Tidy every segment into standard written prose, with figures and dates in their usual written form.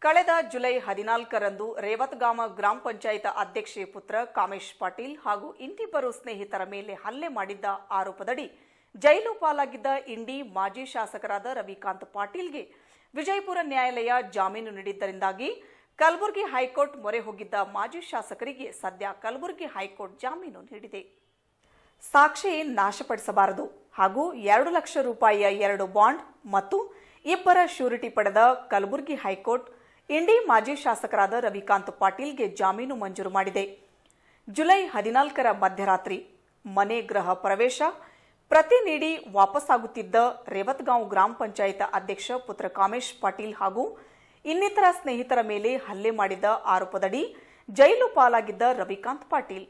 ಕಳೆದ ಜುಲೈ 14ರಂದು ರೇವತ್ಗಾಮ ಗ್ರಾಮ ಪಂಚಾಯತ್ ಅಧ್ಯಕ್ಷೆ ಪುತ್ರ ಕಾಮೇಶ್ ಪಾಟೀಲ್ ಹಾಗೂ ಇನ್ನಿಬ್ಬರು ಸ್ನೇಹಿತರ ಮೇಲೆ ಹಲ್ಲೆ ಮಾಡಿದ್ದ ಆರೋಪದಡಿ ಜೈಲು ಪಾಲಾಗಿದ್ದ ಇಂಡಿ ಮಾಜಿ ಶಾಸಕರಾದ ರವಿಕಾಂತ್ ಪಾಟೀಲ್ಗೆ ವಿಜಯಪುರ ನ್ಯಾಯಾಲಯ ಜಾಮೀನು ನೀಡಿದ್ದರಿಂದಾಗಿ ಕಲಬುರಗಿ ಹೈಕೋರ್ಟ್ ಮೊರೆ ಹೋಗಿದ್ದ ಮಾಜಿ ಶಾಸಕರಿಗೆ ಸದ್ಯ ಕಲಬುರಗಿ ಹೈಕೋರ್ಟ್ ಜಾಮೀನು ನೀಡಿದೆ. ಸಾಕ್ಷಿ ನಾಶಪಡಿಸಬಾರದು ಹಾಗೂ 2 ಲಕ್ಷ ರೂಪಾಯಿಯ 2 ಬಾಂಡ್ ಮತ್ತು ಇಬ್ಬರ ಶ್ಯೂರಿಟಿ ಪಡೆದ ಕಲಬುರಗಿ ಹೈಕೋರ್ಟ್ ಇಂಡಿ ಮಾಜಿ ಶಾಸಕರಾದ ರವಿಕಾಂತ್ ಪಾಟೀಲ್ಗೆ ಜಾಮೀನು ಮಂಜೂರು ಮಾಡಿದೆ. ಜುಲೈ 14ರ ಮಧ್ಯರಾತ್ರಿ ಮನೆ ಗೃಹ ಪ್ರವೇಶ ಪ್ರತಿ ನೀಡಿ ವಾಪಸ್ಸಾಗುತ್ತಿದ್ದ ರೇವತ್ಗಾಂವ್ ಗ್ರಾಮ ಪಂಚಾಯತ್ ಅಧ್ಯಕ್ಷ ಪುತ್ರ ಕಾಮೇಶ್ ಪಾಟೀಲ್ ಹಾಗೂ ಇನ್ನಿತರ ಸ್ನೇಹಿತರ ಮೇಲೆ ಹಲ್ಲೆ ಮಾಡಿದ ಆರೋಪದಡಿ ಜೈಲು ಪಾಲಾಗಿದ್ದ ರವಿಕಾಂತ್ ಪಾಟೀಲ್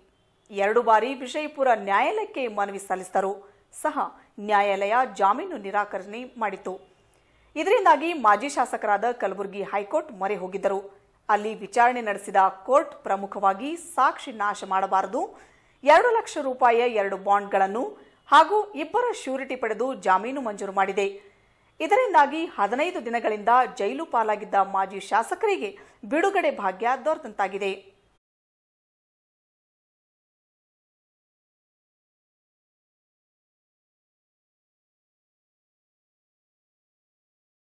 2 ಬಾರಿ ವಿಜಯಪುರ ನ್ಯಾಯಾಲಯಕ್ಕೆ ಮನವಿ ಸಲ್ಲಿಸಿದರು ಸಹ ನ್ಯಾಯಾಲಯ ಜಾಮೀನು ನಿರಾಕರಣೆ ಮಾಡಿತು. ಇದರಿಂದಾಗಿ ಮಾಜಿ ಶಾಸಕರಾದ ಕಲಬುರಗಿ ಹೈಕೋರ್ಟ್ ಮೊರೆ ಹೋಗಿದ್ದರು. ಅಲ್ಲಿ ವಿಚಾರಣೆ ನಡೆಸಿದ ಕೋರ್ಟ್ ಪ್ರಮುಖವಾಗಿ ಸಾಕ್ಷಿ ನಾಶ ಮಾಡಬಾರದು, 2 ಲಕ್ಷ ರೂಪಾಯಿಯ 2 ಬಾಂಡ್ಗಳನ್ನು ಹಾಗೂ ಇಬ್ಬರ ಶ್ಯೂರಿಟಿ ಪಡೆದು ಜಾಮೀನು ಮಂಜೂರು ಮಾಡಿದೆ. ಇದರಿಂದಾಗಿ 15 ದಿನಗಳಿಂದ ಜೈಲು ಪಾಲಾಗಿದ್ದ ಮಾಜಿ ಶಾಸಕರಿಗೆ ಬಿಡುಗಡೆ ಭಾಗ್ಯ ದೊರೆತಂತಾಗಿದೆ.